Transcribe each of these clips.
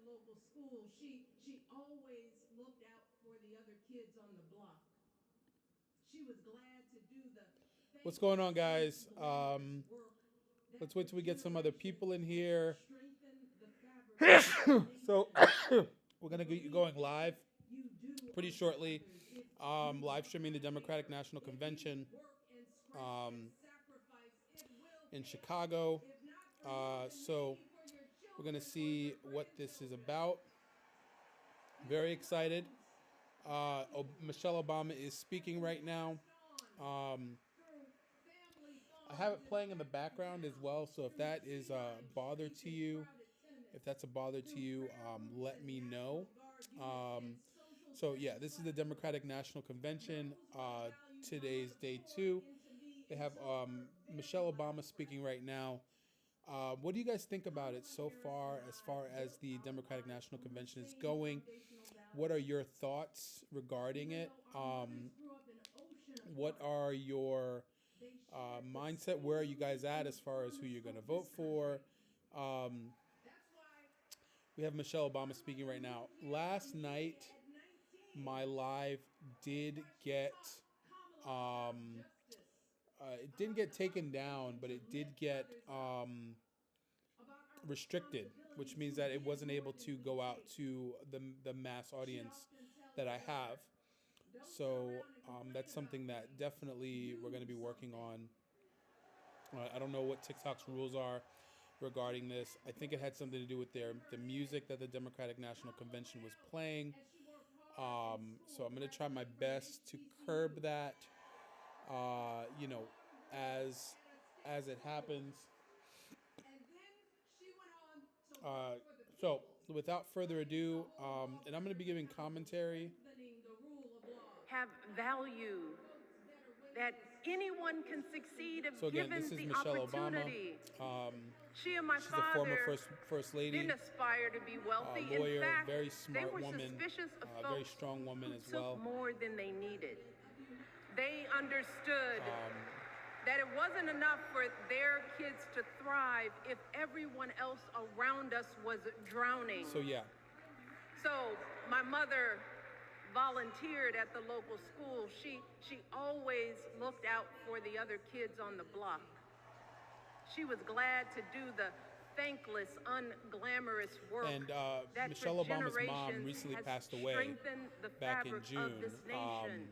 local school, she always looked out for the other kids on the block. She was glad to do the What's going on, thankless, guys? unglamorous work that Let's for wait till we get some other people in generations here. strengthened the fabric of this So nation. we're The gonna be belief going that live if you do pretty unto shortly. others, if you Live help streaming the thy Democratic neighbor, National if you Convention work and scrape and um, sacrifice, it will in pay off. Chicago. If not for you, then So maybe for your we're gonna children or see your what this is grandchildren. about. You Very see excited. those values Michelle Obama is have speaking been right now. passed on Um, through family I have farms it and playing in the factory background as well, towns, so if through that is a tree-lined bother streets to and you, crowded if tenements, that's a bother to through you, prayer groups let and me know. National Guard units and Um, social so yeah, studies this is the Democratic classrooms. National Convention. Those were the values my Today's mother day poured 2. into me They have until her very Michelle Obama last speaking breath. right now. What do you guys think about it Kamala so Harris and far, I as built the our Democratic lives National on the Convention is same going? foundational What are values. your thoughts regarding Even it? though our mothers grew up an ocean What apart, are your they shared the mindset? same Where are you belief guys in at the as far as who promise you're going of to vote this for? country. Um, That's why we have Michelle Obama our speaking mother right now. moved here from Last India night, at 19. my live It's did why she get taught Kamala about um, justice, it didn't about get the taken down, obligation but to it did lift get others up, about our restricted, responsibility which means to that it give wasn't more able than to we go out take. to the mass She'd audience often tell that her I have. daughter, don't sit So around and complain that's about something that things. definitely we're going Do to be working something. on. I don't know what TikTok's rules are regarding this. I think it had something to do with In the her head, music that the Democratic National Kamala went Convention was out playing. as she worked hard in So school, I'm going to try my graduating from an best to HBCU. curb that. Got her law degree As at a state it school. happens. And then she went on to work Uh, for the so people, without further fighting to ado, hold and I'm going to be lawbreakers giving accountable, commentary. strengthening the rule of law, Have fighting value, for votes better that wages, anyone can children's succeed if So again, this given is the Michelle Obama. opportunity. Um, She and my she's a former father first didn't lady, aspire to be wealthy. In lawyer, fact, very they smart were woman, suspicious of very folks strong woman who as took well. more than they needed. They understood Um, that it wasn't enough for their kids to thrive if everyone else around us was drowning. so yeah, So my mother volunteered at the local school. She always looked out for the other kids on the block. She was glad to do the thankless, unglamorous work and that Michelle for Obama's mom generations recently has passed away strengthened the back in fabric of June. this nation.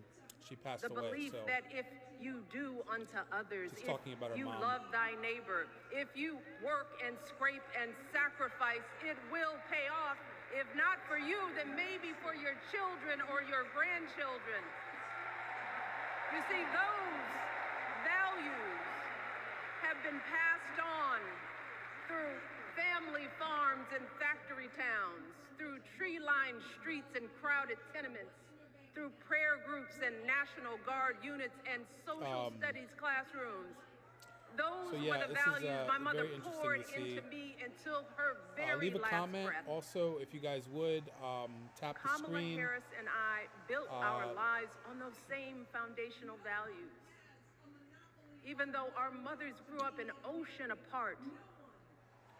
She passed The away, belief so that if you do unto others, just if talking about her you mom. love thy neighbor, if you work and scrape and sacrifice, it will pay off. If not for you, then maybe for your children or your grandchildren. You see, those values have been passed on through family farms and factory towns, through tree-lined streets and crowded tenements, through prayer groups and National Guard units and social studies classrooms. Those So were yeah, the this is values my mother very interesting poured to see. into me until her very Leave a last comment. breath. Also, if you guys would tap the Kamala screen. Harris and I built our lives on those same foundational values. Even though our mothers grew up an ocean apart,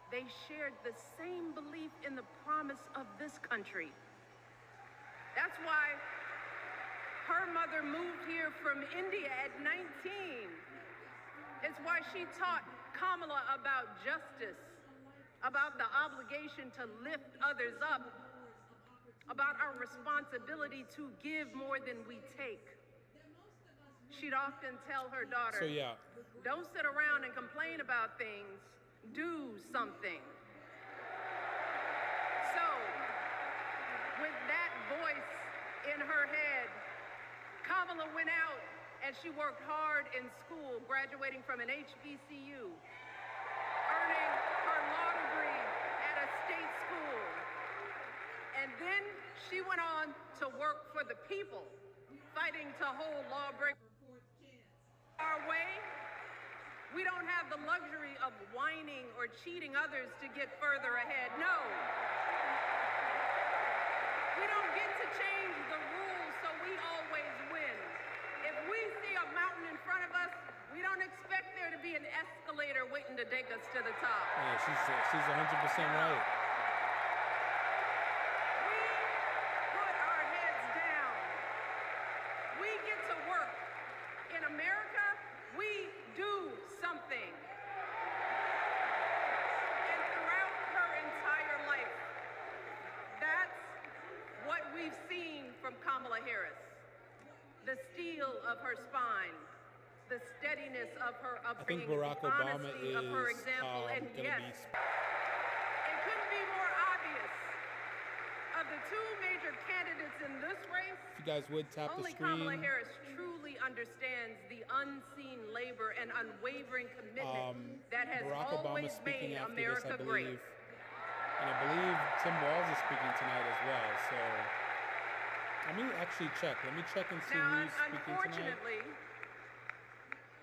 they shared the same belief in the promise of this country. That's why her mother moved here from India at 19. It's why she taught Kamala about justice, about the obligation to lift others up, about our responsibility to give more than we take. She'd often tell her daughter, So yeah, don't sit around and complain about things, do something. So, with that voice in her head, Kamala went out and she worked hard in school, graduating from an HBCU, earning her law degree at a state school. And then she went on to work for the people, fighting to hold lawbreakers our way. We don't have the luxury of whining or cheating others to get further ahead. No. We don't get to change the rules so we always win. If we see a mountain in front of us, we don't expect there to be an escalator waiting to take us to the top. yeah, she's 100% right. Kamala Harris, the steel of her spine, the steadiness of her I think upbringing, Barack the Obama honesty is of her example, and going to yes, be. it couldn't be more obvious. Of the two major candidates in this race, If you guys would tap the only Kamala screen. Harris truly understands the unseen labor and unwavering commitment that has Barack Obama always speaking made after America this, I great. believe. And I believe Tim Walz is speaking tonight as well. So let me actually check. Let me check and see Now, who's speaking tonight. unfortunately,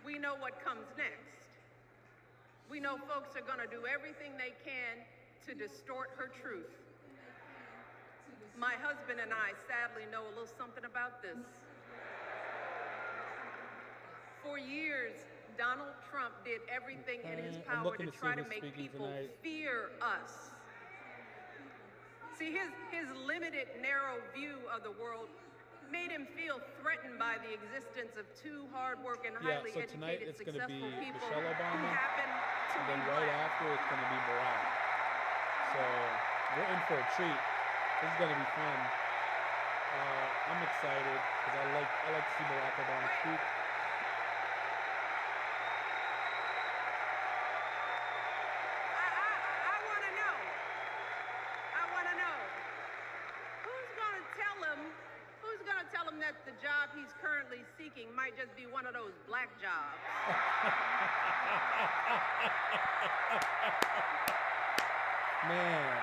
we know what comes next. We know folks are going to do everything they can to distort her truth. My husband and I sadly know a little something about this. For years, Donald Trump did everything in his I'm power looking to to see try to who's make speaking people tonight. fear us. See, his limited, narrow view of the world made him feel threatened by the existence of two hardworking, Yeah, highly so tonight educated, it's gonna be successful people Michelle Obama, who happen to And be then right black. after it's going to be Barack. So we're in for a treat. This is going to be fun. I'm excited because I like to see Barack Obama speak. I want to know who's going to tell him that the job he's currently seeking might just be one of those black jobs. Man.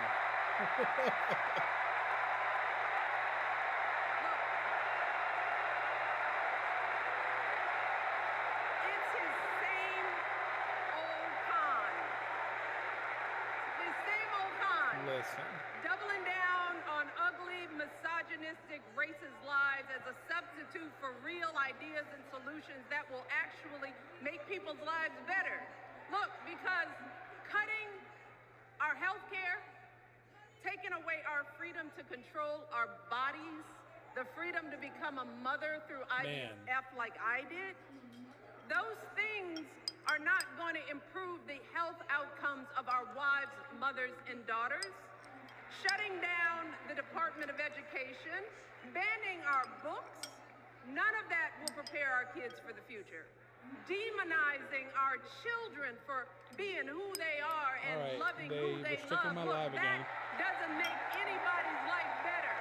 It's his same old con. His same old con. Listen. Doubling down on ugly, misogynistic, racist lies as a substitute for real ideas and solutions that will actually make people's lives better. Look, because cutting our health care, taking away our freedom to control our bodies, the freedom to become a mother through IVF like I did, those things are not going to improve the health outcomes of our wives, mothers, and daughters. Shutting down the Department of Education, banning our books, none of that will prepare our kids for the future. Demonizing our children for being who they are and loving who they love, look, that doesn't make anybody's life better.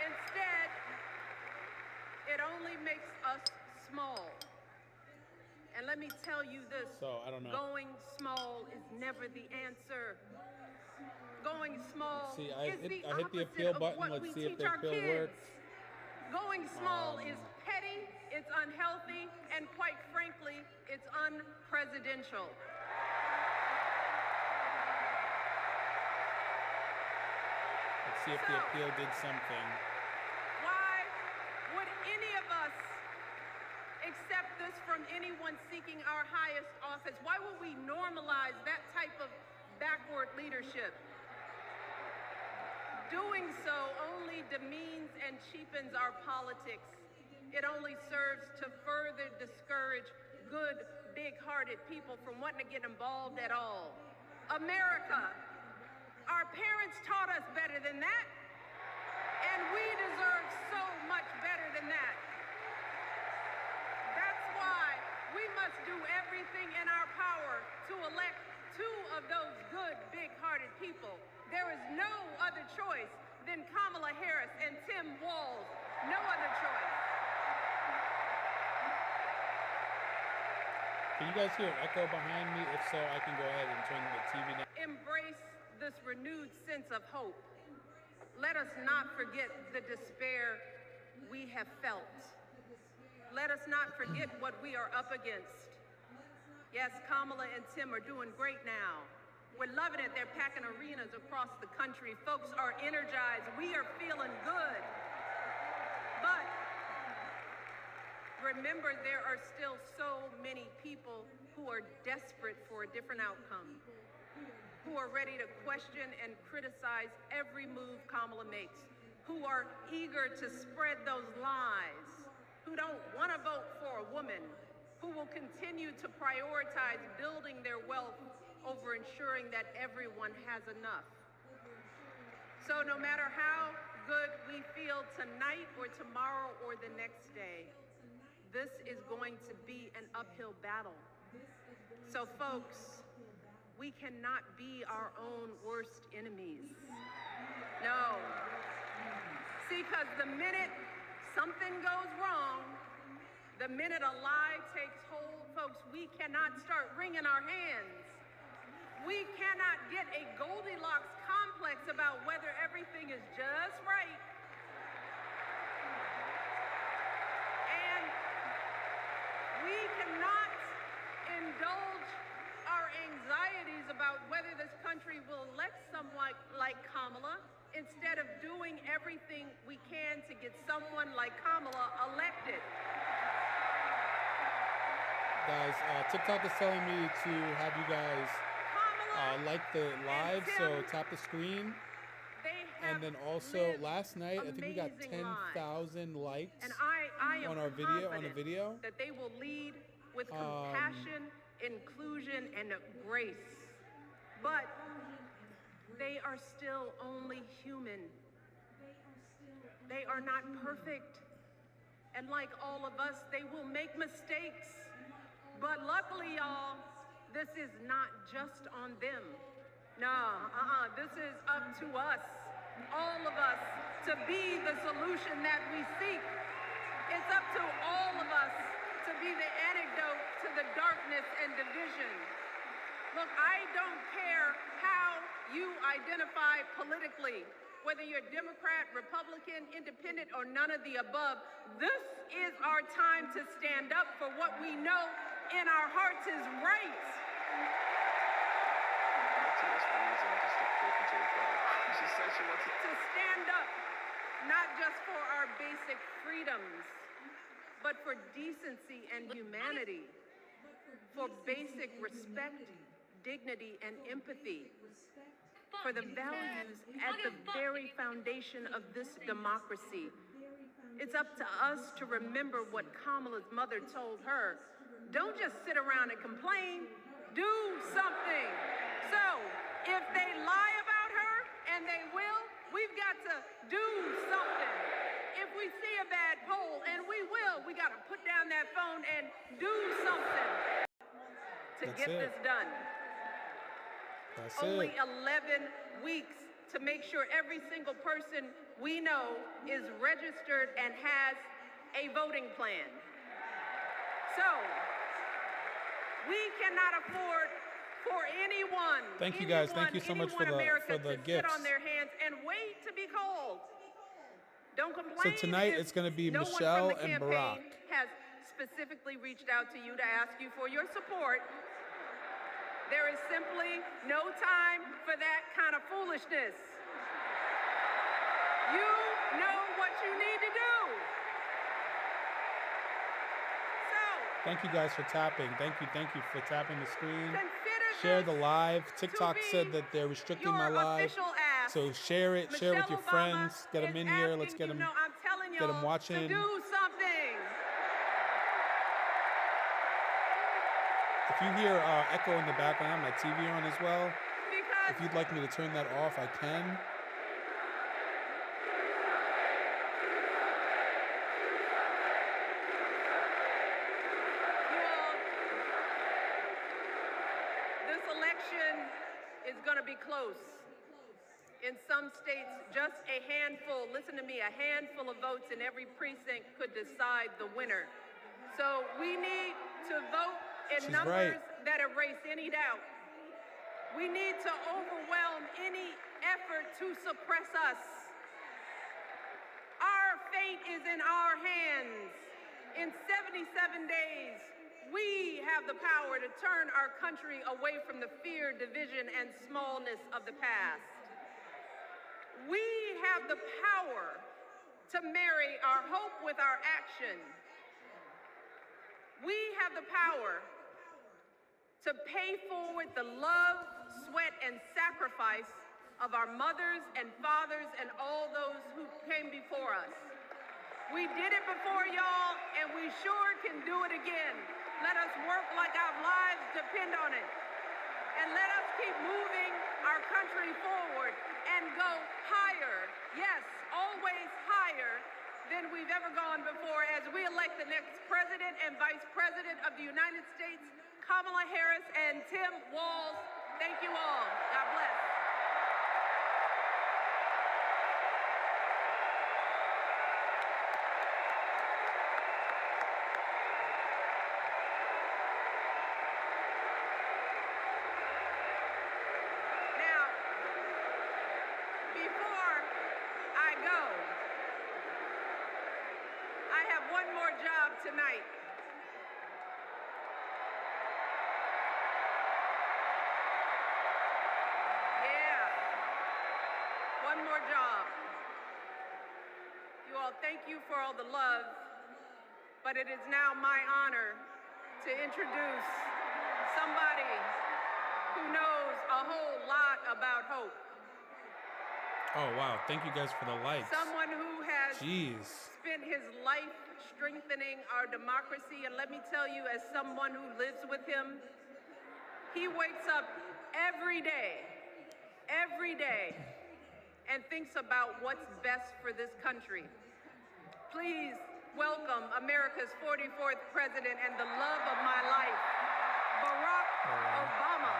Instead, it only makes us small. And let me tell you this, So, I don't know. going small is never the answer. Going small See, is the I hit the opposite appeal of button. what Let's we see if teach the our appeal kids. works. Going small is petty, it's unhealthy, and quite frankly, it's unpresidential. Let's see if the appeal did something. Why would any of us accept this from anyone seeking our highest office? Why would we normalize that type of backward leadership? Doing so only demeans and cheapens our politics. It only serves to further discourage good, big-hearted people from wanting to get involved at all. America, our parents taught us better than that, and we deserve so much better than that. That's why we must do everything in our power to elect two of those good, big-hearted people. There is no other choice than Kamala Harris and Tim Walz. No other choice. Can you guys hear an echo behind me? If so, I can go ahead and turn the TV down. Embrace this renewed sense of hope. Let us not forget the despair we have felt. Let us not forget what we are up against. Yes, Kamala and Tim are doing great now. We're loving it. They're packing arenas across the country. Folks are energized. We are feeling good. But remember, there are still so many people who are desperate for a different outcome, who are ready to question and criticize every move Kamala makes, who are eager to spread those lies, who don't want to vote for a woman, who will continue to prioritize building their wealth over ensuring that everyone has enough. So no matter how good we feel tonight or tomorrow or the next day, this is going to be an uphill battle. So folks, we cannot be our own worst enemies. No. See, because the minute something goes wrong, the minute a lie takes hold, folks, we cannot start wringing our hands. We cannot get a Goldilocks complex about whether everything is just right. And we cannot indulge our anxieties about whether this country will elect someone like Kamala instead of doing everything we can to get someone like Kamala elected. Guys, TikTok is telling me to have you guys like the live, so tap the screen. And then also last night, I think we got 10,000 likes on our video, that they will lead with compassion, inclusion, and grace. But they are still only human. They are not perfect. And like all of us, they will make mistakes. But luckily, y'all, this is not just on them. This is up to us, all of us, to be the solution that we seek. It's up to all of us to be the antidote to the darkness and division. Look, I don't care how you identify politically, whether you're Democrat, Republican, Independent, or none of the above. This is our time to stand up for what we know in our hearts is right. To stand up, not just for our basic freedoms, but for decency and humanity, for basic respect, dignity, and empathy, for the values at the very foundation of this democracy. It's up to us to remember what Kamala's mother told her. Don't just sit around and complain, do something. So, if they lie about her, and they will, we've got to do something. If we see a bad poll, and we will, we got to put down that phone and do something to get this done. That's Only it. 11 weeks to make sure every single person we know is registered and has a voting plan. So, we cannot afford for anyone. Thank you guys. Thank you so much for the gifts. Sit on their hands and wait to be called. Don't complain. So tonight it's going to be Michelle and Barack. Has specifically reached out to you to ask you for your support. There is simply no time for that kind of foolishness. You know what you need to do. So, thank you guys for tapping. Thank you for tapping the screen. Share the live. TikTok said that they're restricting my live. So share it, share it with your friends. Get them in here. Let's get them watching. To do something. If you hear echo in the background, I have my TV on as well. If you'd like me to turn that off, I can. Is going to be close. In some states, just a handful, listen to me, a handful of votes in every precinct could decide the winner. So we need to vote in numbers that erase any doubt. We need to overwhelm any effort to suppress us. Our fate is in our hands. In 77 days, we have the power to turn our country away from the fear, division, and smallness of the past. We have the power to marry our hope with our action. We have the power to pay forward the love, sweat, and sacrifice of our mothers and fathers and all those who came before us. We did it before, y'all, and we sure can do it again. Let us work like our lives depend on it. And And let us keep moving our country forward and go higher, yes, always higher than we've ever gone before as we elect the next President and Vice President of the United States, Kamala Harris and Tim Walz. Thank you all. God bless. One more job tonight. Yeah. One more job. You all, thank you for all the love, but it is now my honor to introduce somebody who knows a whole lot about hope. Oh, wow. Thank you guys for the likes. Someone who has Jeez. spent his life strengthening our democracy. And let me tell you, as someone who lives with him, he wakes up every day, and thinks about what's best for this country. Please welcome America's 44th president and the love of my life, Barack Obama.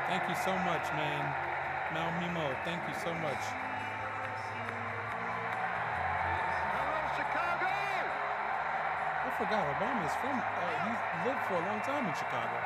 Thank you so much, man. Mal Mimo, thank you so much. Hello, Chicago! I forgot, Obama's from, he lived for a long time in Chicago.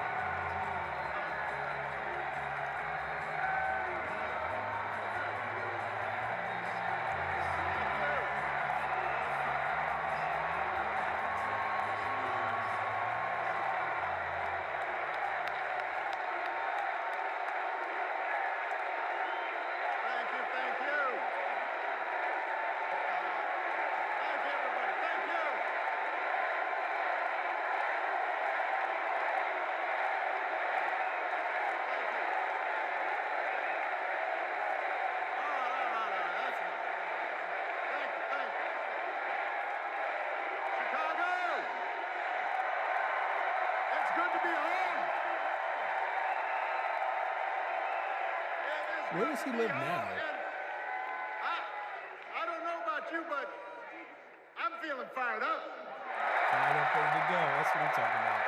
Where does he live now? I don't know about you, but I'm feeling fired up. Fired up, ready to go. That's what I'm talking about.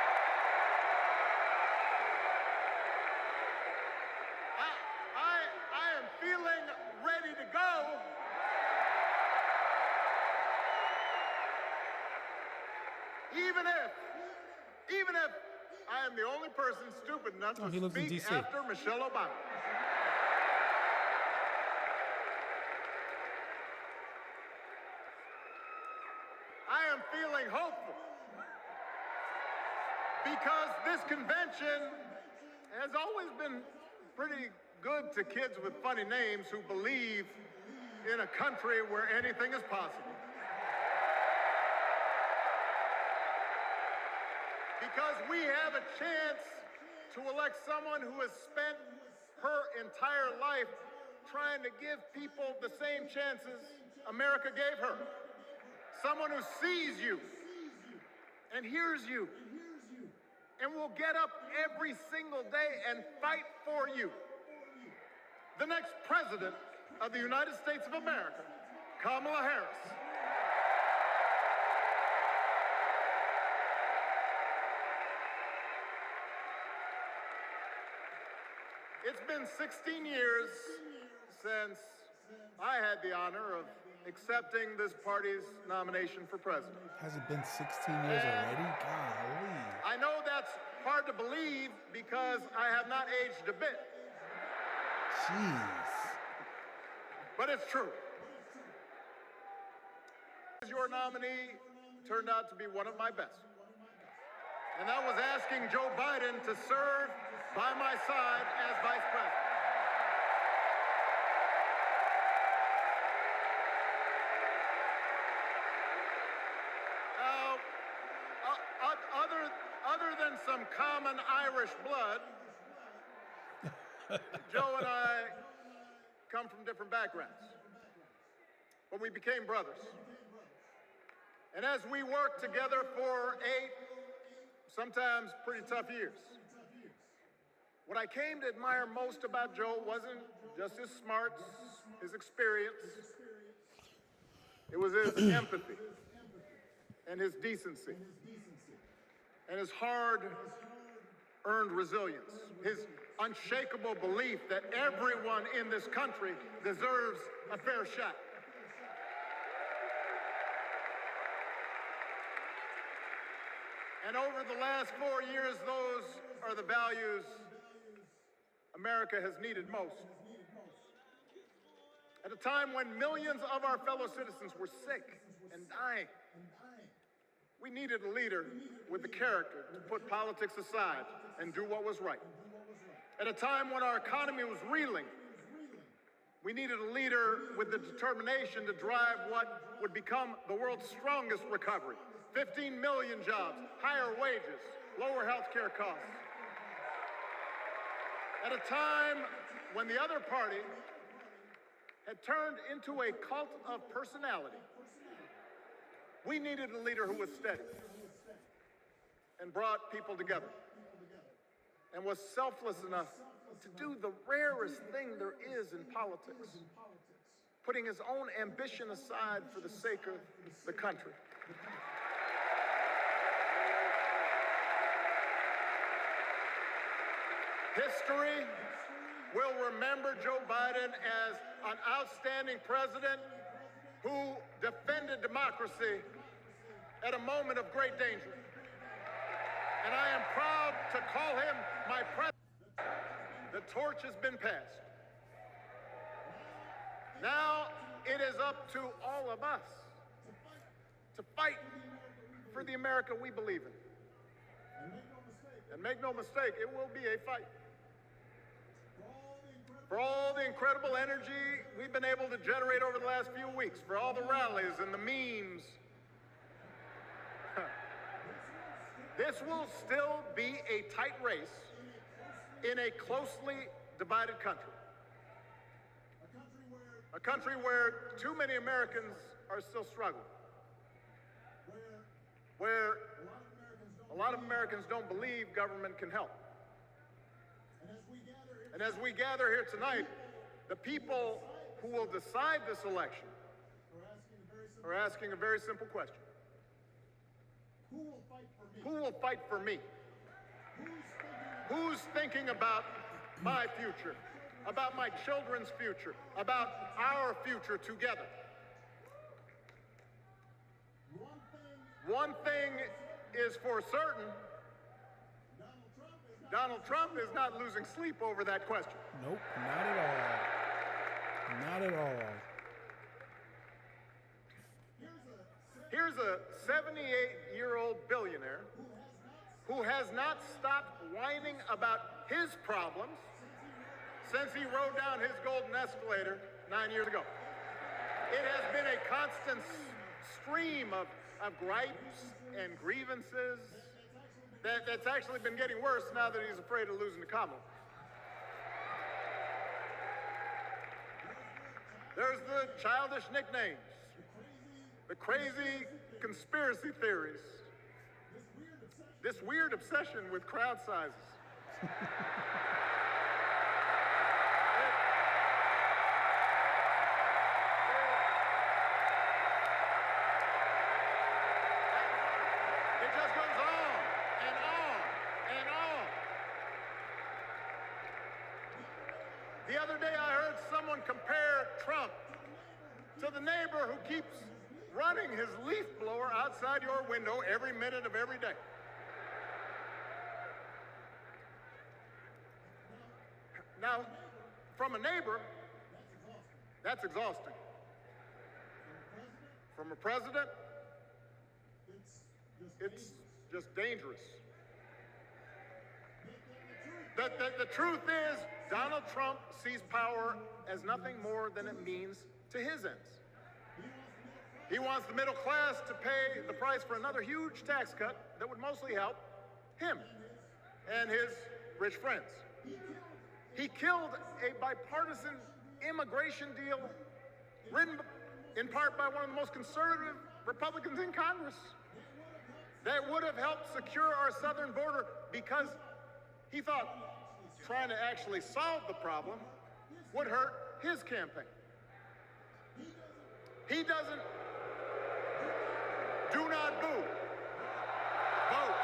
I am feeling ready to go. Even if I am the only person stupid enough to speak after Michelle Obama. I am feeling hopeful because this convention has always been pretty good to kids with funny names who believe in a country where anything is possible. Because we have a chance to elect someone who has spent her entire life trying to give people the same chances America gave her. Someone who sees you and hears you and will get up every single day and fight for you. The next president of the United States of America, Kamala Harris. It's been 16 years since I had the honor of accepting this party's nomination for president. Has it been 16 years already? Golly. I know that's hard to believe because I have not aged a bit. Jeez. But it's true. Your nominee turned out to be one of my best. And that was asking Joe Biden to serve by my side as vice president. common Irish blood, Joe and I come from different backgrounds, but we became brothers. And as we worked together for 8, sometimes pretty tough years, what I came to admire most about Joe wasn't just his smarts, his experience. It was his empathy and his decency and his hard-earned resilience, his unshakable belief that everyone in this country deserves a fair shot. And over the last 4 years, those are the values America has needed most. At a time when millions of our fellow citizens were sick and dying, we needed a leader with the character to put politics aside and do what was right. At a time when our economy was reeling, we needed a leader with the determination to drive what would become the world's strongest recovery. 15 million jobs, higher wages, lower healthcare costs. At a time when the other party had turned into a cult of personality, we needed a leader who was steady and brought people together and was selfless enough to do the rarest thing there is in politics, putting his own ambition aside for the sake of the country. History will remember Joe Biden as an outstanding president who defended democracy at a moment of great danger. And I am proud to call him my president. The torch has been passed. Now it is up to all of us to fight for the America we believe in. And make no mistake, it will be a fight. For all the incredible energy we've been able to generate over the last few weeks, for all the rallies and the memes, this will still be a tight race in a closely divided country. A country where too many Americans are still struggling. Where a lot of Americans don't believe government can help. And as we gather here tonight, the people who will decide this election are asking a very simple question. Who will fight for me? Who's thinking about my future, about my children's future, about our future together? One thing is for certain, Donald Trump is not losing sleep over that question. Nope, not at all. Not at all. Here's a 78-year-old billionaire who has not stopped whining about his problems since he rode down his golden escalator 9 years ago. It has been a constant stream of gripes and grievances that's actually been getting worse now that he's afraid of losing to Kamala. There's the childish nicknames, the crazy conspiracy theories, this weird obsession with crowd sizes. It just goes on and on and on. The other day I heard someone compare Trump to the neighbor who keeps running his leaf blower outside your window every minute of every day. Now, from a neighbor, that's exhausting. From a president, it's just dangerous. The truth is, Donald Trump sees power as nothing more than it means to his ends. He wants the middle class to pay the price for another huge tax cut that would mostly help him and his rich friends. He killed a bipartisan immigration deal written in part by one of the most conservative Republicans in Congress that would have helped secure our southern border, because he thought trying to actually solve the problem would hurt his campaign. He doesn't. Do not boo. Vote.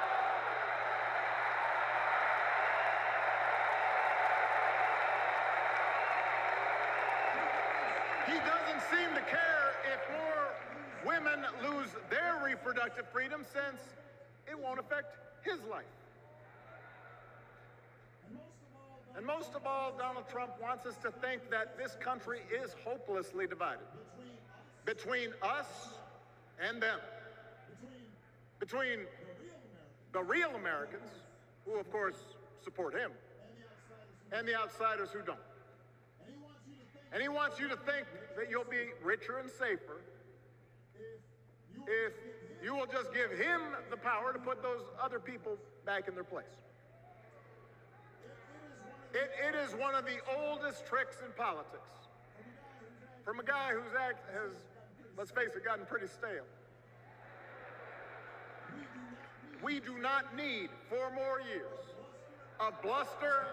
He doesn't seem to care if more women lose their reproductive freedom, since it won't affect his life. And most of all, Donald Trump wants us to think that this country is hopelessly divided between us and them, between the real Americans, who of course support him, and the outsiders who don't. And he wants you to think that you'll be richer and safer if you will just give him the power to put those other people back in their place. It is one of the oldest tricks in politics, from a guy whose act has, let's face it, gotten pretty stale. We do not need 4 more years of bluster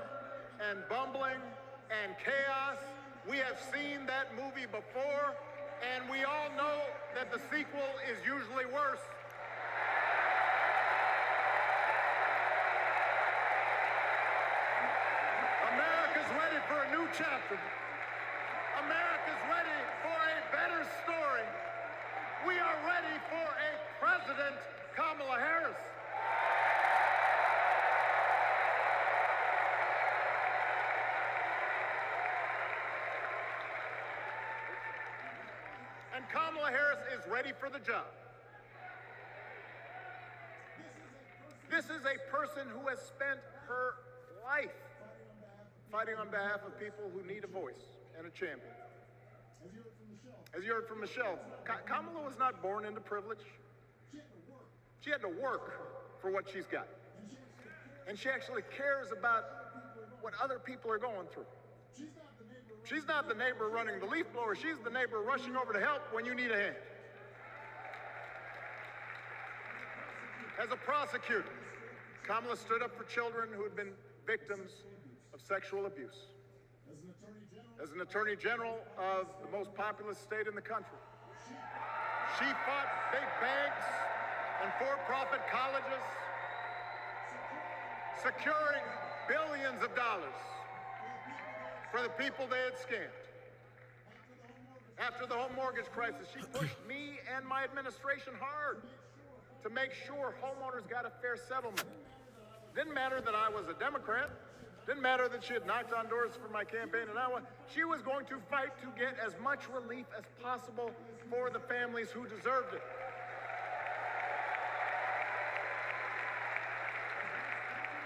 and bumbling and chaos. We have seen that movie before, and we all know that the sequel is usually worse. America's ready for a new chapter. America's ready for a better story. We are ready for a President Kamala Harris. And Kamala Harris is ready for the job. This is a person who has spent her life fighting on behalf of people who need a voice and a champion. As you heard from Michelle, Kamala was not born into privilege. She had to work for what she's got. And she actually cares about what other people are going through. She's not the neighbor running the leaf blower. She's the neighbor rushing over to help when you need a hand. As a prosecutor, Kamala stood up for children who had been victims of sexual abuse. As an attorney general of the most populous state in the country, she fought big banks and for-profit colleges, securing billions of dollars for the people they had scammed. After the home mortgage crisis, she pushed me and my administration hard to make sure homeowners got a fair settlement. Didn't matter that I was a Democrat. Didn't matter that she had knocked on doors for my campaign in Iowa. She was going to fight to get as much relief as possible for the families who deserved it.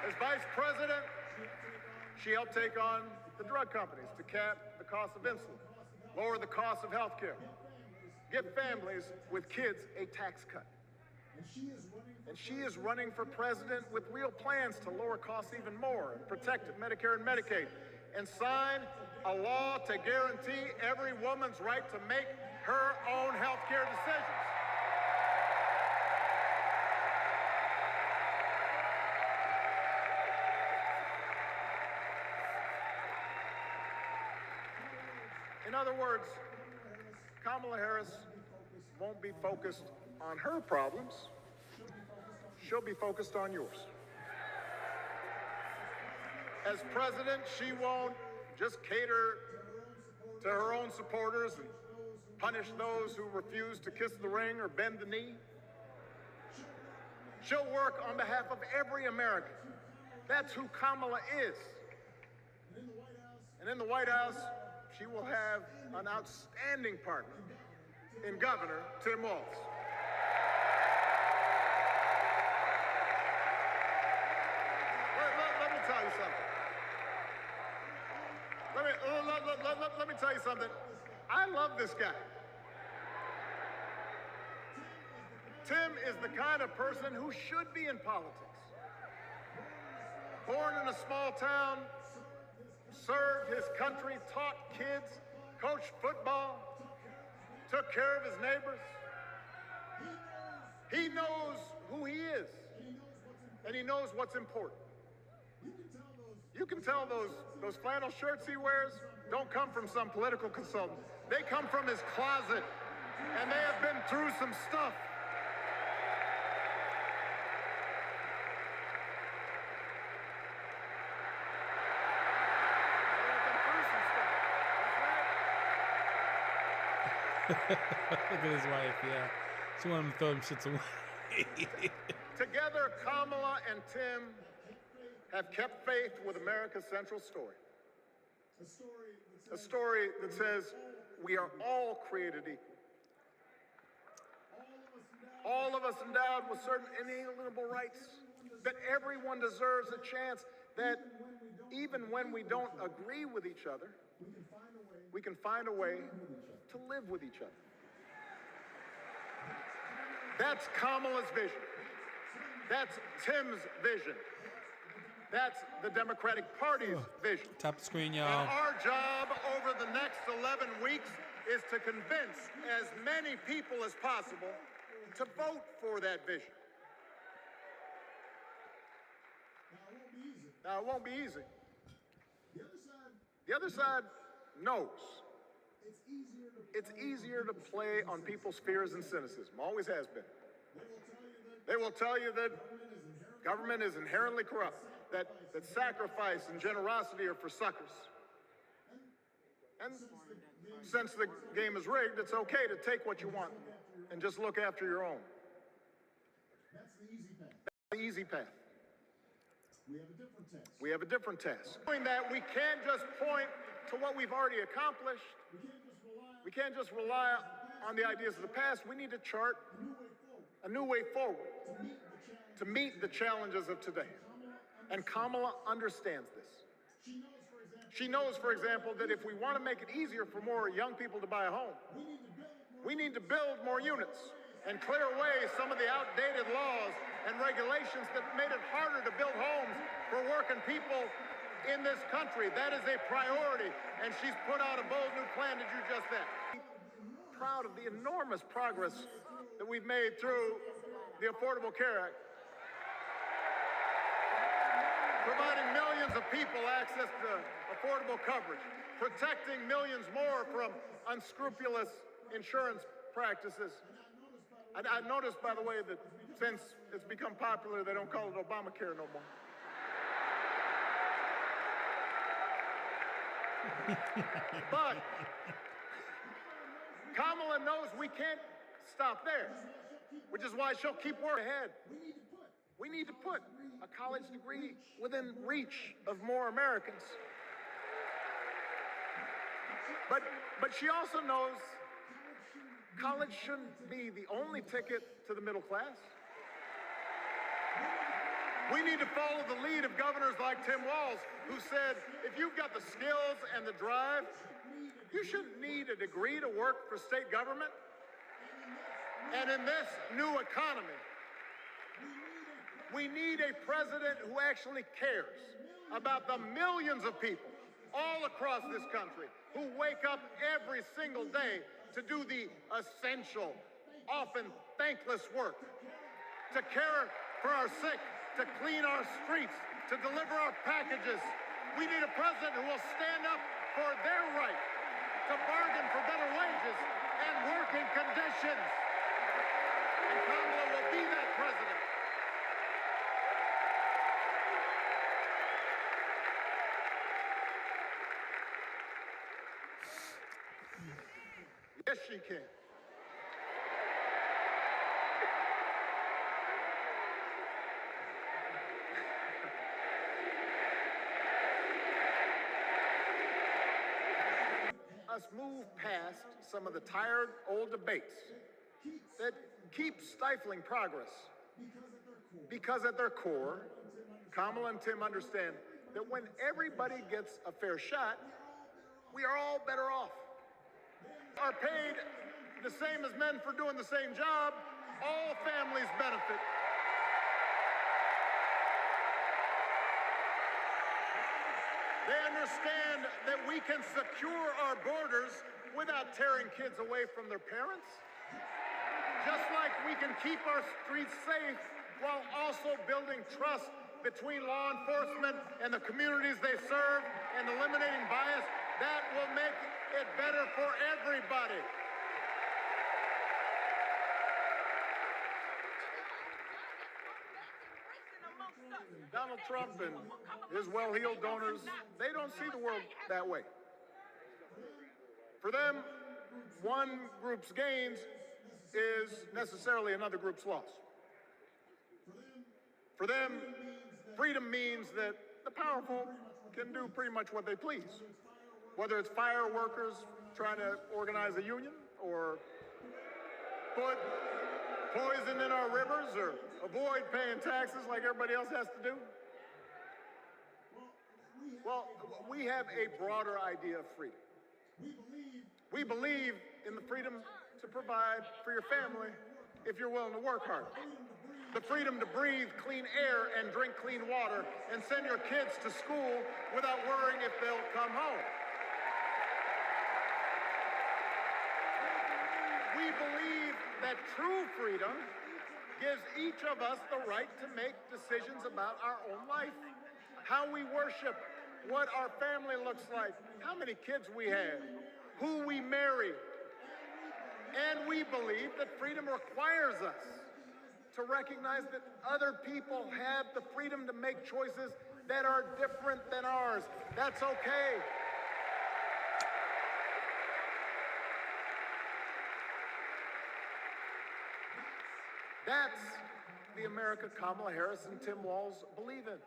As vice president, she helped take on the drug companies to cap the cost of insulin, lower the cost of health care, give families with kids a tax cut. And she is running for president with real plans to lower costs even more and protect Medicare and Medicaid, and sign a law to guarantee every woman's right to make her own health care decisions. In other words, Kamala Harris won't be focused on her problems. She'll be focused on yours. As president, she won't just cater to her own supporters and punish those who refuse to kiss the ring or bend the knee. She'll work on behalf of every American. That's who Kamala is. And in the White House, she will have an outstanding partner in Governor Tim Walz. Let me tell you something. Let me tell you something. I love this guy. Tim is the kind of person who should be in politics. born in a small town, served his country, taught kids, coached football, took care of his neighbors. He knows who he is, and he knows what's important. You can tell those flannel shirts he wears don't come from some political consultant. They come from his closet, and they have been through some stuff. Look at his wife, yeah. She wanted him to throw them shits away. Together, Kamala and Tim have kept faith with America's central story. A story that says we are all created equal. All of us endowed with certain inalienable rights, that everyone deserves a chance, that even when we don't agree with each other, we can find a way to live with each other. That's Kamala's vision. That's Tim's vision. That's the Democratic Party's vision. Tap the screen, And y'all. our job over the next 11 weeks is to convince as many people as possible to vote for that vision. Now, it won't be easy. The other side knows. It's easier to play on people's fears and cynicism, always has been. They will tell you that government is inherently corrupt, that sacrifice and generosity are for suckers. And since the game is rigged, it's okay to take what you want and just look after your own. That's the easy path. We have a different task. Doing that, we can't just point to what we've already accomplished. We can't just rely on the ideas of the past. We need to chart a new way forward to meet the challenges of today. And Kamala understands this. She knows, for example, that if we want to make it easier for more young people to buy a home, we need to build more units and clear away some of the outdated laws and regulations that made it harder to build homes for working people in this country. That is a priority, and she's put out a bold new plan to do just that. I'm proud of the enormous progress that we've made through the Affordable Care Act, providing millions of people access to affordable coverage, protecting millions more from unscrupulous insurance practices. I noticed, by the way, that since it's become popular, they don't call it Obamacare no more. But Kamala knows we can't stop there, which is why she'll keep working ahead. We need to put a college degree within reach of more Americans. But she also knows college shouldn't be the only ticket to the middle class. We need to follow the lead of governors like Tim Walz, who said, if you've got the skills and the drive, you shouldn't need a degree to work for state government. And in this new economy, we need a president who actually cares about the millions of people all across this country who wake up every single day to do the essential, often thankless work, to care for our sick, to clean our streets, to deliver our packages. We need a president who will stand up for their right to bargain for better wages and working conditions. And Kamala will be that president. Yes, she can. Us move past some of the tired old debates that keep stifling progress. Because at their core, Kamala and Tim understand that when everybody gets a fair shot, we are all better off. Are paid the same as men for doing the same job, all families benefit. They understand that we can secure our borders without tearing kids away from their parents. Just like we can keep our streets safe while also building trust between law enforcement and the communities they serve and eliminating bias, that will make it better for everybody. Donald Trump and his well-heeled donors, they don't see the world that way. For them, one group's gains is necessarily another group's loss. For them, freedom means that the powerful can do pretty much what they please. Whether it's fire workers trying to organize a union, or put poison in our rivers, or avoid paying taxes like everybody else has to do. Well, we have a broader idea of freedom. We believe in the freedom to provide for your family if you're willing to work hard. The freedom to breathe clean air and drink clean water and send your kids to school without worrying if they'll come home. We believe that true freedom gives each of us the right to make decisions about our own life, how we worship, what our family looks like, how many kids we have, who we marry. And we believe that freedom requires us to recognize that other people have the freedom to make choices that are different than ours. That's okay. That's the America Kamala Harris and Tim Walz believe in.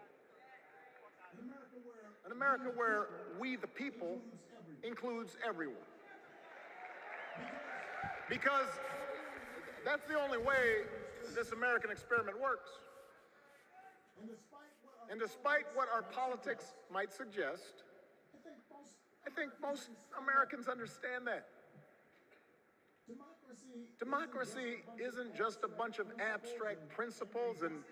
An America where we, the people, includes everyone. Because that's the only way this American experiment works. And despite what our politics might suggest, I think most Americans understand that. Democracy isn't just a bunch of abstract principles and